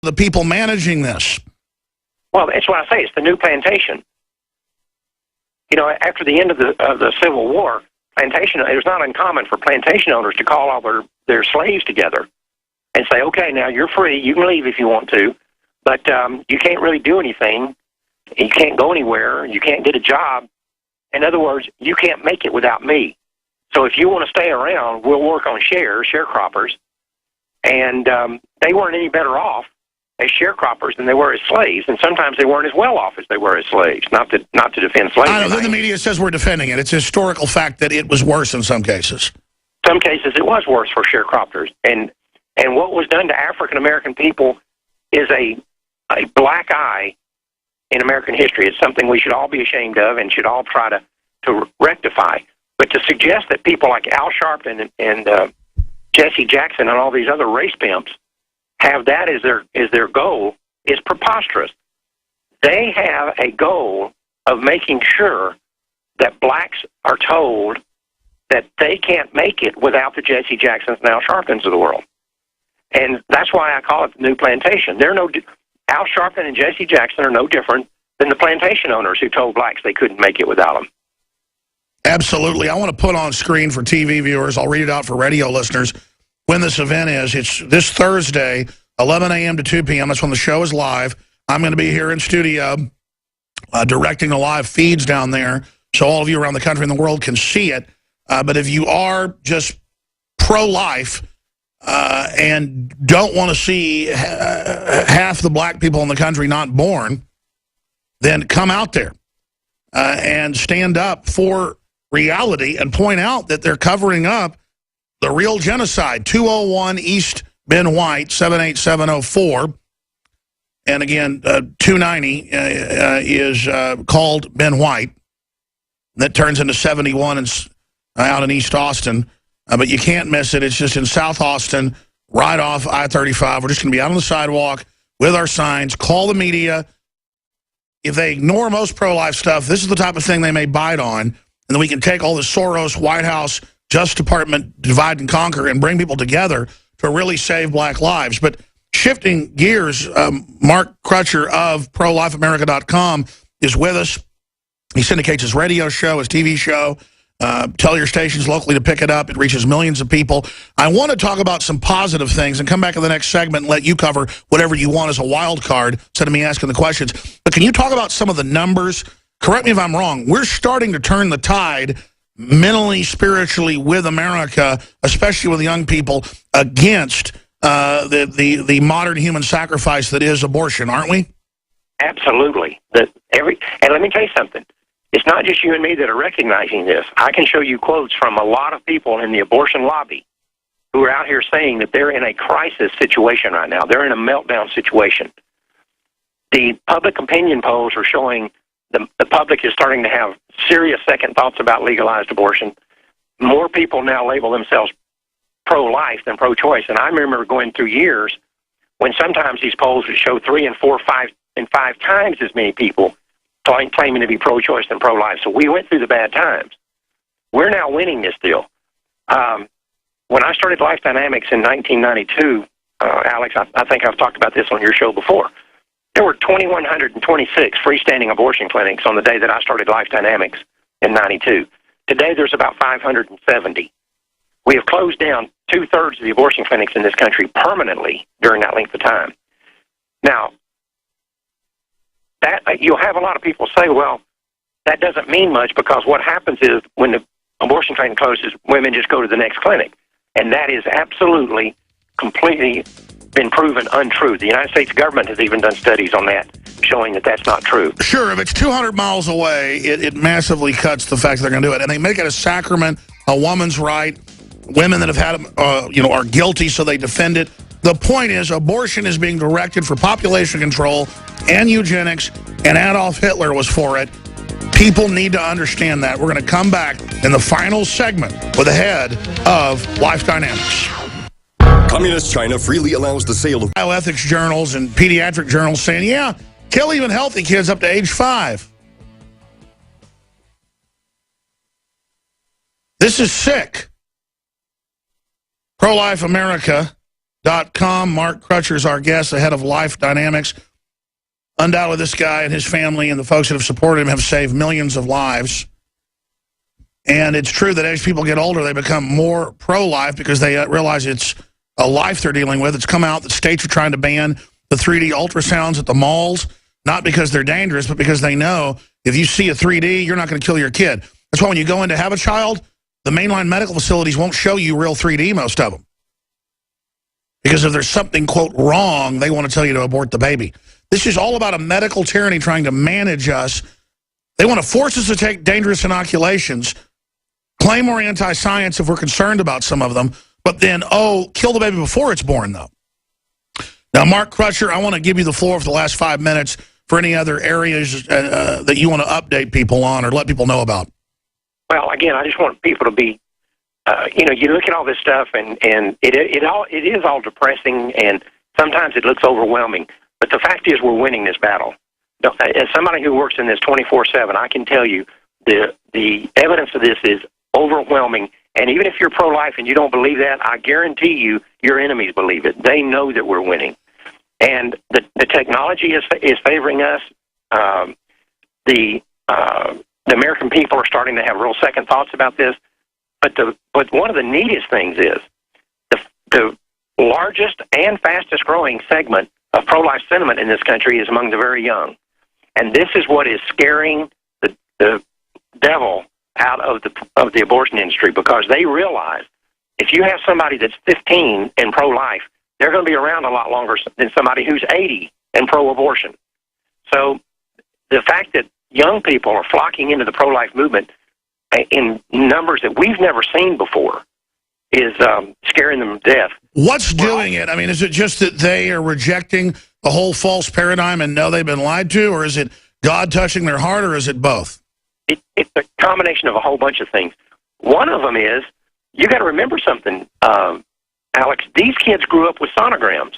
the people managing this? Well, that's what I say. It's the new plantation. You know, after the end of the Civil War, it was not uncommon for plantation owners to call all their slaves together and say, okay, now you're free. You can leave if you want to, but you can't really do anything. You can't go anywhere. You can't get a job. In other words, you can't make it without me. So if you want to stay around, we'll work on sharecroppers. And they weren't any better off as sharecroppers than they were as slaves, and sometimes they weren't as well off as they were as slaves. Not to defend slavery. I know, then the media says we're defending it. It's a historical fact that it was worse in some cases. Some cases it was worse for sharecroppers. And what was done to African American people is a black eye in American history. It's something we should all be ashamed of and should all try to rectify. But to suggest that people like Al Sharpton and Jesse Jackson and all these other race pimps have that as their goal is preposterous. They have a goal of making sure that blacks are told that they can't make it without the Jesse Jacksons and Al Sharptons of the world. And that's why I call it the new plantation. Al Sharpton and Jesse Jackson are no different than the plantation owners who told blacks they couldn't make it without them. Absolutely. I want to put on screen for TV viewers, I'll read it out for radio listeners, when this event is. It's this Thursday, 11 a.m. to 2 p.m. That's when the show is live. I'm going to be here in studio directing the live feeds down there so all of you around the country and the world can see it. But if you are just pro-life and don't want to see half the black people in the country not born, then come out there and stand up for reality and point out that they're covering up the real genocide. 201 East Ben White, 78704. And again, 290 is called Ben White. That turns into 71 out in East Austin. But you can't miss it. It's just in South Austin, right off I-35. We're just going to be out on the sidewalk with our signs. Call the media. If they ignore most pro-life stuff, this is the type of thing they may bite on. And then we can take all the Soros, White House, Justice Department, divide and conquer, and bring people together to really save black lives. But shifting gears, Mark Crutcher of ProLifeAmerica.com is with us. He syndicates his radio show, his TV show. Tell your stations locally to pick it up. It reaches millions of people. I want to talk about some positive things and come back in the next segment and let you cover whatever you want as a wild card instead of me asking the questions. But can you talk about some of the numbers? Correct me if I'm wrong. We're starting to turn the tide mentally, spiritually with America, especially with young people, against the modern human sacrifice that is abortion, aren't we? Absolutely. And let me tell you something. It's not just you and me that are recognizing this. I can show you quotes from a lot of people in the abortion lobby who are out here saying that they're in a crisis situation right now. They're in a meltdown situation. The public opinion polls are showing the public is starting to have serious second thoughts about legalized abortion. More people now label themselves pro-life than pro-choice. And I remember going through years when sometimes these polls would show 3 and 4, 5 and 5 times as many people claiming to be pro-choice than pro-life. So we went through the bad times. We're now winning this deal. When I started Life Dynamics in 1992, Alex, I think I've talked about this on your show before. There were 2,126 freestanding abortion clinics on the day that I started Life Dynamics in 92. Today, there's about 570. We have closed down 2/3 of the abortion clinics in this country permanently during that length of time. Now, that you'll have a lot of people say, well, that doesn't mean much because what happens is when the abortion clinic closes, women just go to the next clinic. And that is absolutely, completely been proven untrue. The United States government has even done studies on that, showing that that's not true. Sure, if it's 200 miles away, it massively cuts the fact that they're going to do it. And they make it a sacrament, a woman's right. Women that have had them, are guilty, so they defend it. The point is, abortion is being directed for population control and eugenics, and Adolf Hitler was for it. People need to understand that. We're going to come back in the final segment with the head of Life Dynamics. Communist China freely allows the sale of bioethics journals and pediatric journals saying, yeah, kill even healthy kids up to age 5. This is sick. Pro-Life America Mark Crutcher is our guest, the head of Life Dynamics. Undoubtedly, this guy and his family and the folks that have supported him have saved millions of lives. And it's true that as people get older, they become more pro-life because they realize it's a life they're dealing with. It's come out that states are trying to ban the 3D ultrasounds at the malls, not because they're dangerous, but because they know if you see a 3D, you're not going to kill your kid. That's why when you go in to have a child, the mainline medical facilities won't show you real 3D, most of them. Because if there's something, quote, wrong, they want to tell you to abort the baby. This is all about a medical tyranny trying to manage us. They want to force us to take dangerous inoculations, claim we're anti-science if we're concerned about some of them, but then, oh, kill the baby before it's born, though. Now, Mark Crutcher, I want to give you the floor for the last 5 minutes for any other areas that you want to update people on or let people know about. Well, again, I just want people to be, you look at all this stuff, and it is all depressing, and sometimes it looks overwhelming. But the fact is, we're winning this battle. As somebody who works in this 24/7, I can tell you the evidence of this is overwhelming. And even if you're pro-life and you don't believe that, I guarantee you, your enemies believe it. They know that we're winning, and the technology is favoring us. The American people are starting to have real second thoughts about this. But one of the neatest things is the largest and fastest growing segment of pro-life sentiment in this country is among the very young. And this is what is scaring the devil out of the abortion industry, because they realize if you have somebody that's 15 and pro-life, they're going to be around a lot longer than somebody who's 80 and pro-abortion. So the fact that young people are flocking into the pro-life movement in numbers that we've never seen before is scaring them to death. What's doing it? I mean, is it just that they are rejecting the whole false paradigm and know they've been lied to, or is it God touching their heart, or is it both? It's a combination of a whole bunch of things. One of them is, you got to remember something, Alex. These kids grew up with sonograms.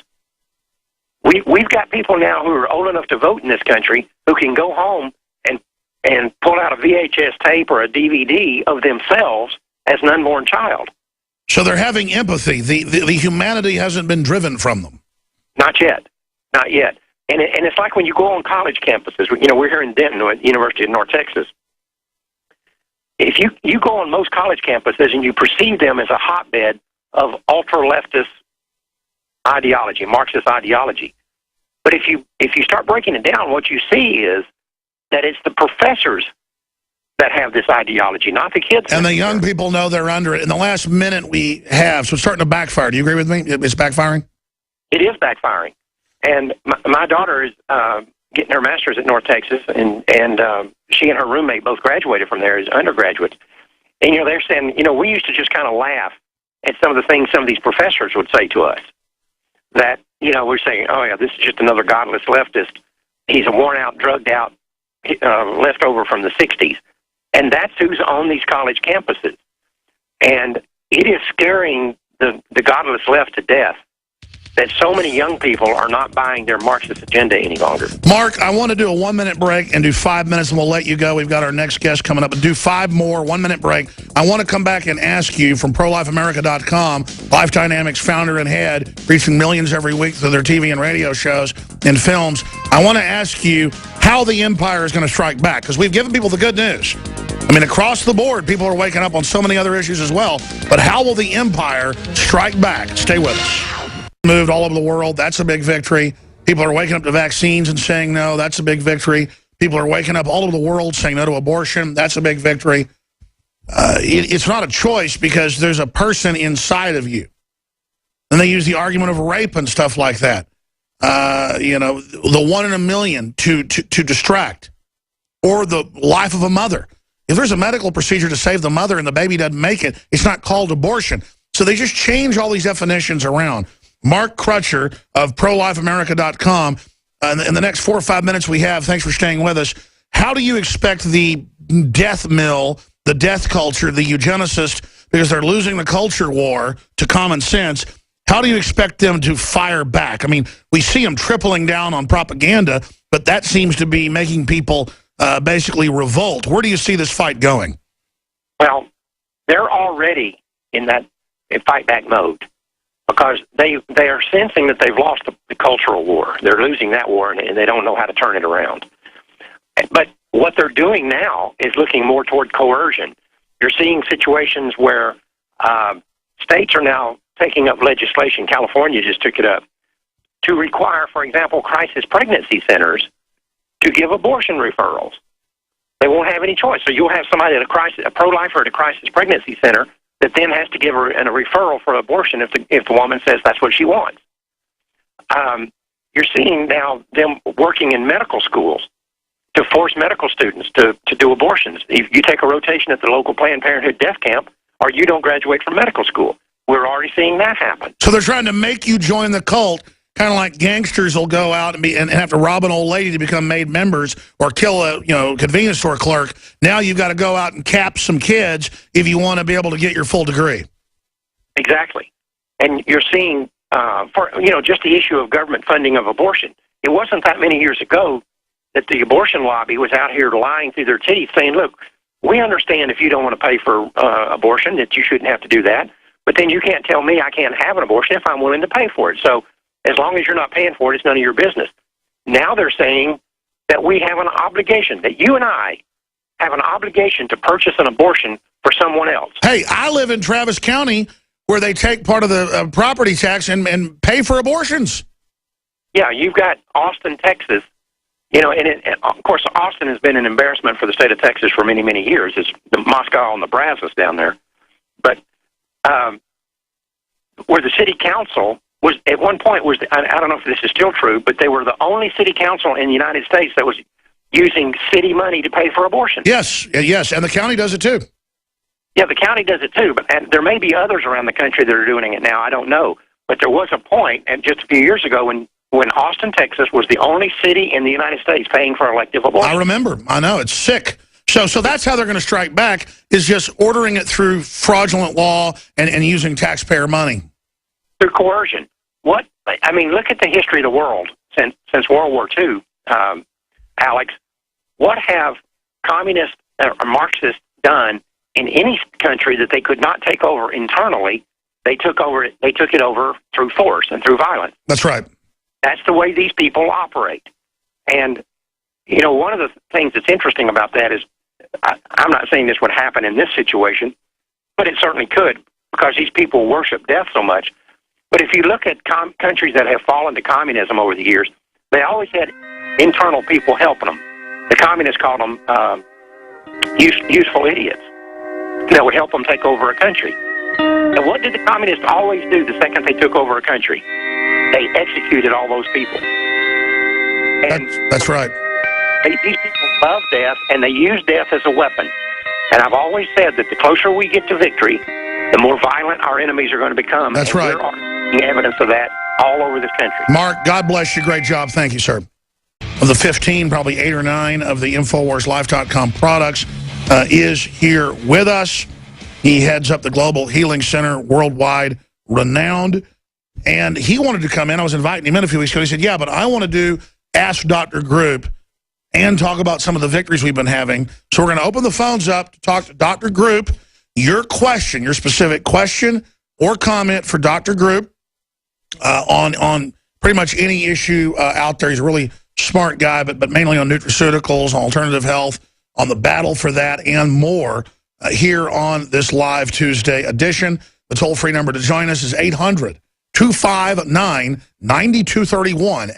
We've got people now who are old enough to vote in this country who can go home and pull out a VHS tape or a DVD of themselves as an unborn child. So they're having empathy. The humanity hasn't been driven from them. Not yet. Not yet. And it's like when you go on college campuses. We're here in Denton at the University of North Texas. If you go on most college campuses and you perceive them as a hotbed of ultra-leftist ideology, Marxist ideology. But if you start breaking it down, what you see is that it's the professors that have this ideology, not the kids. And the young people know they're under it. In the last minute we have, so it's starting to backfire. Do you agree with me? It's backfiring? It is backfiring. And my daughter is getting her master's at North Texas, and she and her roommate both graduated from there as undergraduates. And, they're saying, we used to just kind of laugh at some of the things some of these professors would say to us. That, we're saying, oh, yeah, this is just another godless leftist. He's a worn-out, drugged-out leftover from the 60s. And that's who's on these college campuses. And it is scaring the godless left to death that so many young people are not buying their Marxist agenda any longer. Mark, I want to do a 1-minute break and do 5 minutes, and we'll let you go. We've got our next guest coming up. Do 5 more, 1-minute break. I want to come back and ask you from ProLifeAmerica.com, Life Dynamics founder and head, reaching millions every week through their TV and radio shows and films. I want to ask you how the empire is going to strike back, because we've given people the good news. I mean, across the board, people are waking up on so many other issues as well. But how will the empire strike back? Stay with us. Moved all over the world. That's a big victory. People are waking up to vaccines and saying no. That's a big victory. People are waking up all over the world saying no to abortion. That's a big victory. It's not a choice because there's a person inside of you. And they use the argument of rape and stuff like that. The 1 in a million to distract. Or the life of a mother. If there's a medical procedure to save the mother and the baby doesn't make it, it's not called abortion. So they just change all these definitions around. Mark Crutcher of ProLifeAmerica.com. In the next 4 or 5 minutes we have, thanks for staying with us. How do you expect the death mill, the death culture, the eugenicists, because they're losing the culture war to common sense, how do you expect them to fire back? I mean, we see them tripling down on propaganda, but that seems to be making people basically revolt. Where do you see this fight going? Well, they're already in that fight back mode. because they are sensing that they've lost the cultural war. They're losing that war, and they don't know how to turn it around. But what they're doing now is looking more toward coercion. You're seeing situations where states are now taking up legislation. California just took it up to require, for example, crisis pregnancy centers to give abortion referrals. They won't have any choice. So you'll have somebody at a pro-lifer at a crisis pregnancy center that then has to give her a referral for abortion if the woman says that's what she wants. You're seeing now them working in medical schools to force medical students to do abortions. If you take a rotation at the local Planned Parenthood death camp, or you don't graduate from medical school. We're already seeing that happen. So they're trying to make you join the cult, kind of like gangsters will go out and have to rob an old lady to become made members or kill a convenience store clerk. Now you've got to go out and cap some kids if you want to be able to get your full degree. Exactly. And you're seeing, just the issue of government funding of abortion. It wasn't that many years ago that the abortion lobby was out here lying through their teeth saying, look, we understand if you don't want to pay for abortion that you shouldn't have to do that, but then you can't tell me I can't have an abortion if I'm willing to pay for it. So as long as you're not paying for it, it's none of your business. Now they're saying that we have an obligation, that you and I have an obligation to purchase an abortion for someone else. Hey, I live in Travis County where they take part of the property tax and pay for abortions. Yeah, you've got Austin, Texas. Of course, Austin has been an embarrassment for the state of Texas for many, many years. It's the Moscow and the Brazos down there. But where the city council was, at one point, I don't know if this is still true, but they were the only city council in the United States that was using city money to pay for abortion. Yes, and the county does it too. Yeah, the county does it too, and there may be others around the country that are doing it now. I don't know. But there was a point, and just a few years ago, when Austin, Texas was the only city in the United States paying for elective abortion. I remember. I know. It's sick. So that's how they're going to strike back, is just ordering it through fraudulent law and using taxpayer money. Through coercion. Look at the history of the world since World War II, Alex. What have communists or Marxists done in any country that they could not take over internally? They took it over through force and through violence. That's right. That's the way these people operate. And, one of the things that's interesting about that is, I'm not saying this would happen in this situation, but it certainly could, because these people worship death so much. But if you look at countries that have fallen to communism over the years, they always had internal people helping them. The communists called them useful idiots that would help them take over a country. And what did the communists always do the second they took over a country? They executed all those people. And that's right. These people love death, and they use death as a weapon. And I've always said that the closer we get to victory, the more violent our enemies are going to become. That's right. There are evidence of that all over this country. Mark, God bless you. Great job. Thank you, sir. Of the 15, probably 8 or 9 of the InfoWarsLife.com products is here with us. He heads up the Global Healing Center, worldwide renowned. And he wanted to come in. I was inviting him in a few weeks ago. He said, yeah, but I want to do Ask Dr. Group and talk about some of the victories we've been having. So we're going to open the phones up to talk to Dr. Group. Your question, your specific question or comment for Dr. Group on pretty much any issue out there. He's a really smart guy, but mainly on nutraceuticals, on alternative health, on the battle for that and more here on this live Tuesday edition. The toll-free number to join us is 800-259-9231.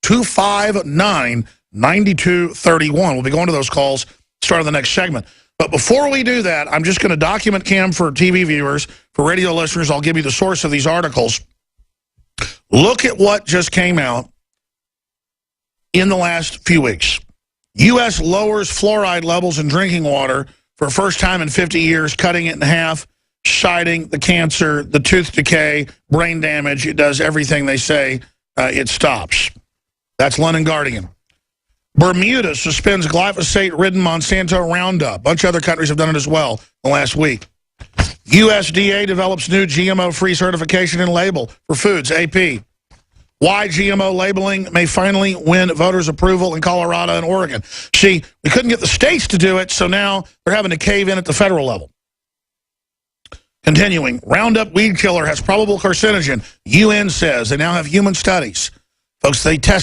800-259-9231. We'll be going to those calls starting the next segment. But before we do that, I'm just going to document Cam for TV viewers. For radio listeners, I'll give you the source of these articles. Look at what just came out in the last few weeks. U.S. lowers fluoride levels in drinking water for the first time in 50 years, cutting it in half, citing the cancer, the tooth decay, brain damage. It does everything they say it stops. That's London Guardian. Bermuda suspends glyphosate-ridden Monsanto Roundup. A bunch of other countries have done it as well the last week. USDA develops new GMO-free certification and label for foods, AP. Why GMO labeling may finally win voters' approval in Colorado and Oregon. See, we couldn't get the states to do it, so now they're having to cave in at the federal level. Continuing, Roundup weed killer has probable carcinogen. UN says they now have human studies. Folks, they test